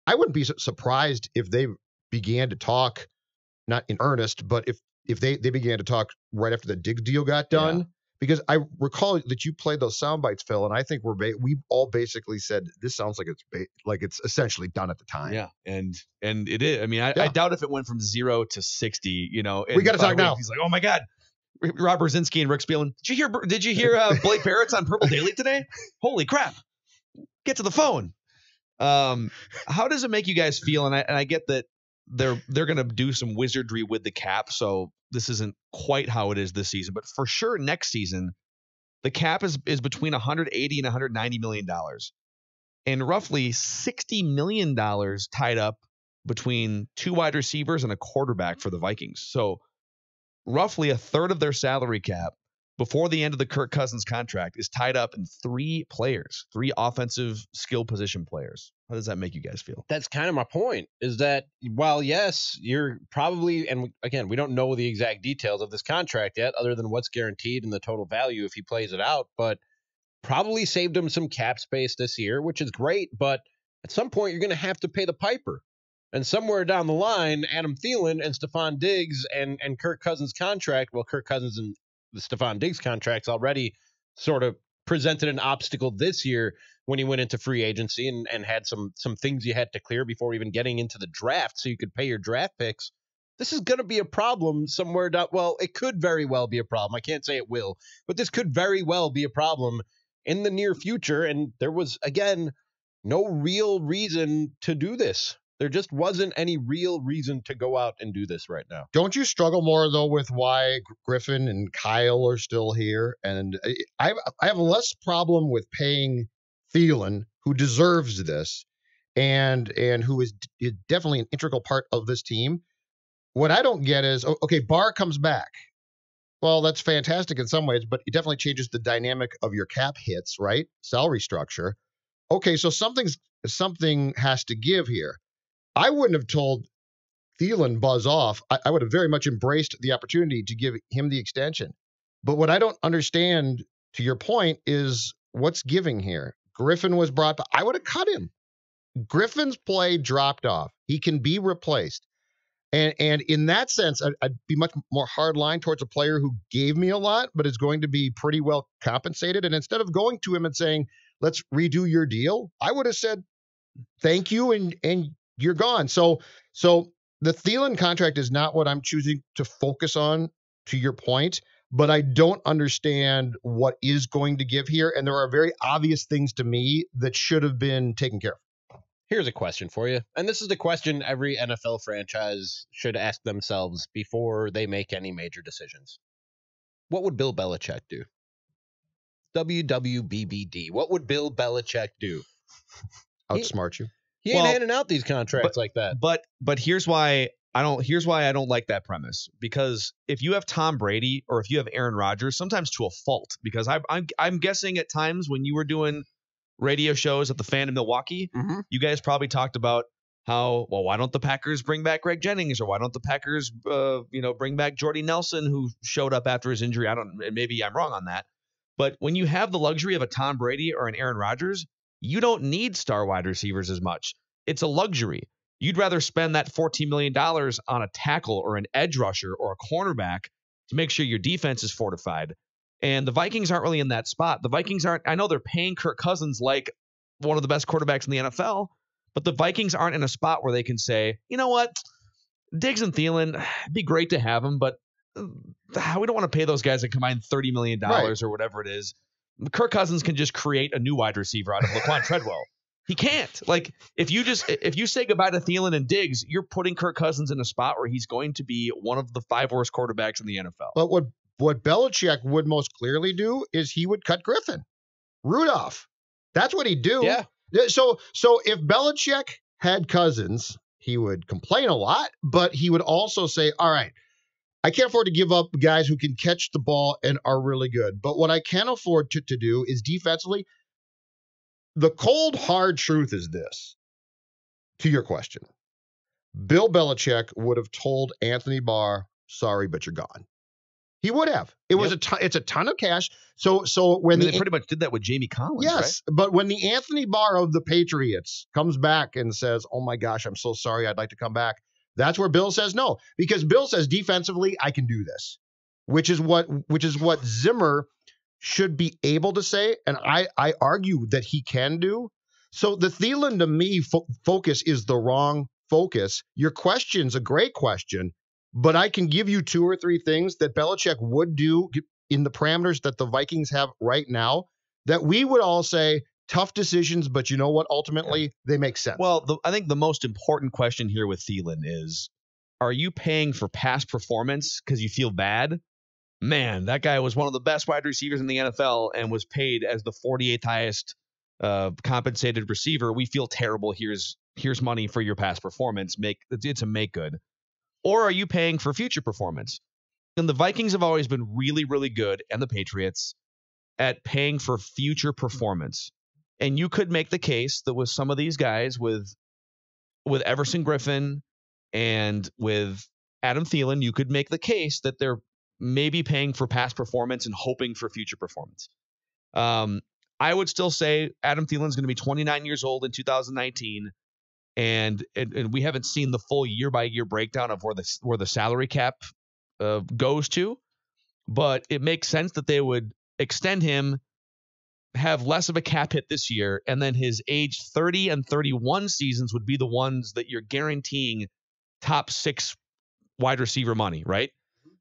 I wouldn't be surprised if they began to talk, not in earnest, but if they began to talk right after the Diggs deal got done. Yeah. Because I recall that you played those sound bites, Phil, and I think we all basically said this sounds like it's essentially done at the time. Yeah, and it is. I mean, I doubt if it went from 0 to 60. You know, we got to talk now. He's like, oh my god, Rob Brzezinski and Rick Spielman. Did you hear Blake Barrett's on Purple Daily today? Holy crap! Get to the phone. How does it make you guys feel? And I get that they're going to do some wizardry with the cap, so this isn't quite how it is this season, but for sure next season, the cap is between $180 and $190 million, and roughly $60 million tied up between 2 wide receivers and a quarterback for the Vikings. So roughly a third of their salary cap before the end of the Kirk Cousins contract is tied up in 3 players, 3 offensive skill position players. How does that make you guys feel? That's kind of my point, is that while, yes, you're probably, and again, we don't know the exact details of this contract yet, other than what's guaranteed and the total value if he plays it out, but probably saved him some cap space this year, which is great, but at some point you're going to have to pay the piper. And somewhere down the line, Adam Thielen and Stephon Diggs and Kirk Cousins' contract, well, Kirk Cousins and the Stephon Diggs contracts already sort of presented an obstacle this year when he went into free agency and had some things you had to clear before even getting into the draft so you could pay your draft picks. This is going to be a problem somewhere down. Well, it could very well be a problem. I can't say it will, but this could very well be a problem in the near future. And there was, again, no real reason to do this. There just wasn't any real reason to go out and do this right now. Don't you struggle more, though, with why Griffin and Kyle are still here? And I have less problem with paying Thielen, who deserves this, and who is definitely an integral part of this team. What I don't get is, okay, Barr comes back. Well, that's fantastic in some ways, but it definitely changes the dynamic of your cap hits, right? Salary structure. Okay, so something has to give here. I wouldn't have told Thielen buzz off. I would have very much embraced the opportunity to give him the extension. But what I don't understand, to your point, is what's giving here. Griffin was brought back. I would have cut him. Griffin's play dropped off. He can be replaced. And in that sense, I'd be much more hard line towards a player who gave me a lot, but is going to be pretty well compensated. And instead of going to him and saying, let's redo your deal, I would have said, thank you, and you're gone. So the Thielen contract is not what I'm choosing to focus on, to your point, but I don't understand what is going to give here. And there are very obvious things to me that should have been taken care of. Here's a question for you. And this is the question every NFL franchise should ask themselves before they make any major decisions. What would Bill Belichick do? WWBBD. What would Bill Belichick do? Outsmart you. He ain't handing out these contracts like that. But here's why I don't like that premise. Because if you have Tom Brady or if you have Aaron Rodgers, sometimes to a fault, because I'm guessing at times when you were doing radio shows at the Fan in Milwaukee, you guys probably talked about how, well, why don't the Packers bring back Greg Jennings, or why don't the Packers bring back Jordy Nelson, who showed up after his injury? Maybe I'm wrong on that. But when you have the luxury of a Tom Brady or an Aaron Rodgers, you don't need star wide receivers as much. It's a luxury. You'd rather spend that $14 million on a tackle or an edge rusher or a cornerback to make sure your defense is fortified. And the Vikings aren't really in that spot. The Vikings aren't, I know they're paying Kirk Cousins like one of the best quarterbacks in the NFL, but the Vikings aren't in a spot where they can say, you know what, Diggs and Thielen, it'd be great to have them, but we don't want to pay those guys a combined $30 million or whatever it is. Kirk Cousins can just create a new wide receiver out of Laquan Treadwell. He can't. Like, if you say goodbye to Thielen and Diggs, you're putting Kirk Cousins in a spot where he's going to be one of the 5 worst quarterbacks in the NFL. But what Belichick would most clearly do is he would cut Griffin. Rudolph. That's what he'd do. Yeah. So if Belichick had Cousins, he would complain a lot, but he would also say, all right, I can't afford to give up guys who can catch the ball and are really good. But what I can afford to do is defensively, the cold, hard truth is this, to your question. Bill Belichick would have told Anthony Barr, sorry, but you're gone. He would have. It's a ton of cash. So when they pretty much did that with Jamie Collins, yes, right? But when the Anthony Barr of the Patriots comes back and says, "Oh my gosh, I'm so sorry, I'd like to come back," that's where Bill says no, because Bill says defensively I can do this, which is what Zimmer should be able to say, and I argue that he can do. So the Thielen to me focus is the wrong focus. Your question's a great question, but I can give you 2 or 3 things that Belichick would do in the parameters that the Vikings have right now that we would all say tough decisions, but you know what? Ultimately, they make sense. Well, I think the most important question here with Thielen is, are you paying for past performance because you feel bad? Man, that guy was one of the best wide receivers in the NFL and was paid as the 48th highest compensated receiver. We feel terrible. Here's money for your past performance. It's a make good. Or are you paying for future performance? And the Vikings have always been really, really good, and the Patriots, at paying for future performance. And you could make the case that with some of these guys, with Everson Griffin and with Adam Thielen, you could make the case that they're maybe paying for past performance and hoping for future performance. I would still say Adam Thielen's going to be 29 years old in 2019. And we haven't seen the full year-by-year breakdown of where the salary cap goes to, but it makes sense that they would extend him, have less of a cap hit this year, and then his age 30 and 31 seasons would be the ones that you're guaranteeing top 6 wide receiver money, right?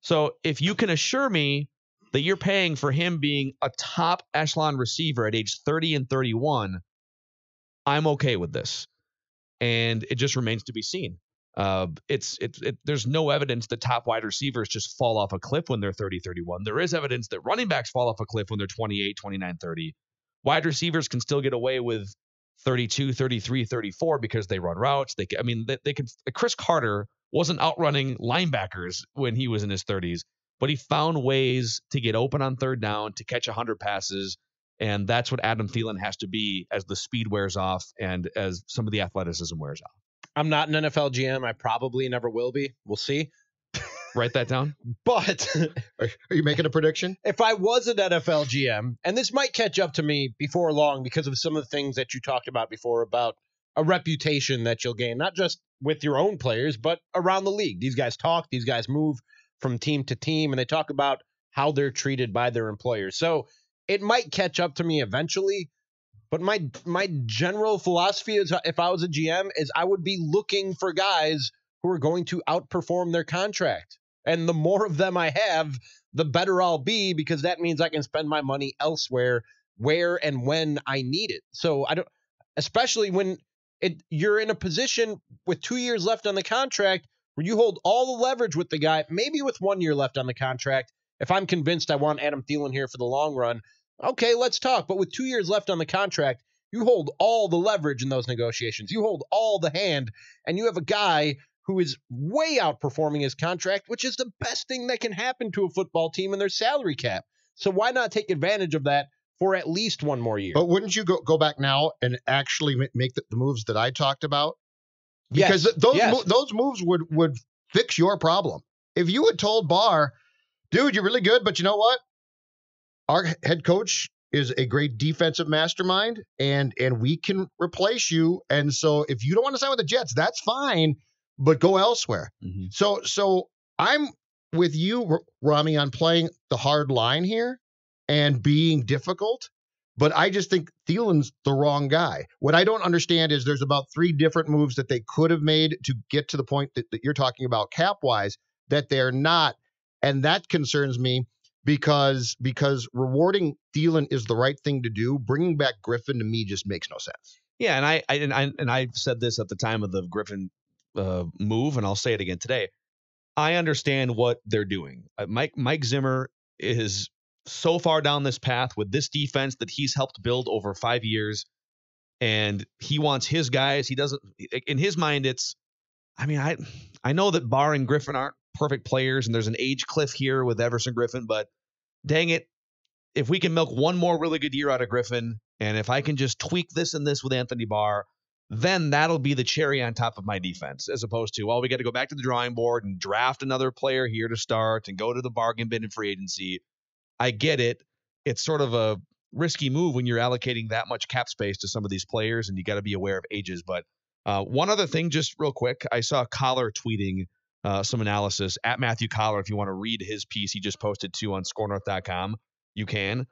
So if you can assure me that you're paying for him being a top echelon receiver at age 30 and 31, I'm okay with this. And it just remains to be seen. There's no evidence that top wide receivers just fall off a cliff when they're 30, 31. There is evidence that running backs fall off a cliff when they're 28, 29, 30. Wide receivers can still get away with 32, 33, 34 because they run routes. They can. Chris Carter wasn't outrunning linebackers when he was in his 30s, but he found ways to get open on third down, to catch 100 passes. And that's what Adam Thielen has to be as the speed wears off and as some of the athleticism wears off. I'm not an NFL GM. I probably never will be. We'll see. Write that down. But are you making a prediction? If I was an NFL GM, and this might catch up to me before long because of some of the things that you talked about before about a reputation that you'll gain, not just with your own players, but around the league. These guys talk, these guys move from team to team, and they talk about how they're treated by their employers. So it might catch up to me eventually, but my general philosophy is, if I was a GM, is I would be looking for guys who are going to outperform their contract. And the more of them I have, the better I'll be, because that means I can spend my money elsewhere, where and when I need it. So especially when you're in a position with 2 years left on the contract where you hold all the leverage with the guy, maybe with 1 year left on the contract. If I'm convinced I want Adam Thielen here for the long run, okay, let's talk. But with 2 years left on the contract, you hold all the leverage in those negotiations. You hold all the hand, and you have a guy who is way outperforming his contract, which is the best thing that can happen to a football team in their salary cap. So why not take advantage of that for at least 1 more year? But wouldn't you go back now and actually make the moves that I talked about? Because those moves would fix your problem. If you had told Barr, dude, you're really good, but you know what? Our head coach is a great defensive mastermind, and we can replace you. And so if you don't want to sign with the Jets, that's fine, but go elsewhere. Mm-hmm. So I'm with you, Ramie, on playing the hard line here and being difficult, but I just think Thielen's the wrong guy. What I don't understand is there's about 3 different moves that they could have made to get to the point that you're talking about cap-wise that they're not, and that concerns me. Because rewarding Thielen is the right thing to do. Bringing back Griffin to me just makes no sense. Yeah, and I said this at the time of the Griffin move, and I'll say it again today. I understand what they're doing. Mike Zimmer is so far down this path with this defense that he's helped build over 5 years, and he wants his guys. He doesn't. In his mind, it's. I mean, I know that Barr and Griffin aren't perfect players, and there's an age cliff here with Everson Griffin, but dang it, if we can milk 1 more really good year out of Griffin, and if I can just tweak this and this with Anthony Barr, then that'll be the cherry on top of my defense, as opposed to, well, we got to go back to the drawing board and draft another player here to start and go to the bargain bin in free agency. I get it. It's sort of a risky move when you're allocating that much cap space to some of these players, and you got to be aware of ages. But one other thing, just real quick, I saw Collar tweeting some analysis at Matthew Collar. If you want to read his piece, he just posted to on scorenorth.com. You can.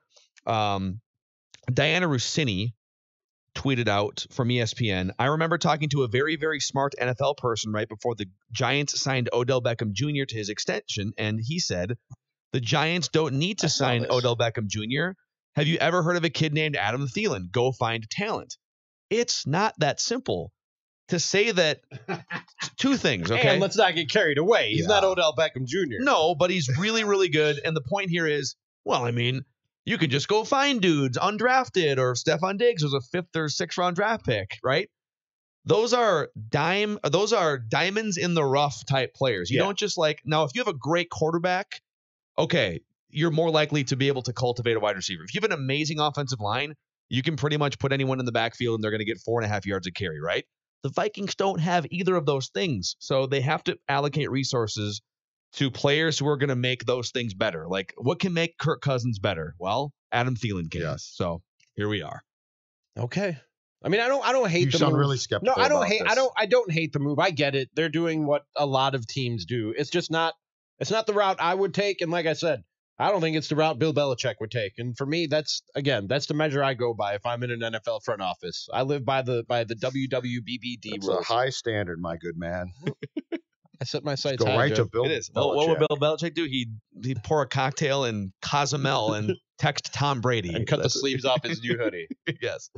Diana Rossini tweeted out from ESPN, I remember talking to a very, very smart NFL person right before the Giants signed Odell Beckham Jr. to his extension, and he said, the Giants don't need to sign Odell Beckham Jr. Have you ever heard of a kid named Adam Thielen? Go find talent. It's not that simple. To say that, two things, okay? And let's not get carried away. He's not Odell Beckham Jr. No, but he's really, really good. And the point here is, well, I mean, you can just go find dudes undrafted, or Stephon Diggs was a 5th or 6th round draft pick, right? Those are diamonds in the rough type players. You don't just now, if you have a great quarterback, okay, you're more likely to be able to cultivate a wide receiver. If you have an amazing offensive line, you can pretty much put anyone in the backfield and they're going to get 4.5 yards of carry, right? The Vikings don't have either of those things. So they have to allocate resources to players who are going to make those things better. Like, what can make Kirk Cousins better? Well, Adam Thielen can. Yes. So here we are. Okay. I mean, I don't hate you the sound move. really skeptical. No, I don't about hate. this. I don't hate the move. I get it. They're doing what a lot of teams do. It's just not. It's not the route I would take. And like I said, I don't think it's the route Bill Belichick would take. And for me, that's the measure I go by if I'm in an NFL front office. I live by the WWBBD It's rules. a high standard, my good man. I set my sights Go high. right Joe. to Bill. It is. What would Bill Belichick do? He'd pour a cocktail in Cozumel and text Tom Brady. And cut the sleeves off his new hoodie. Yes.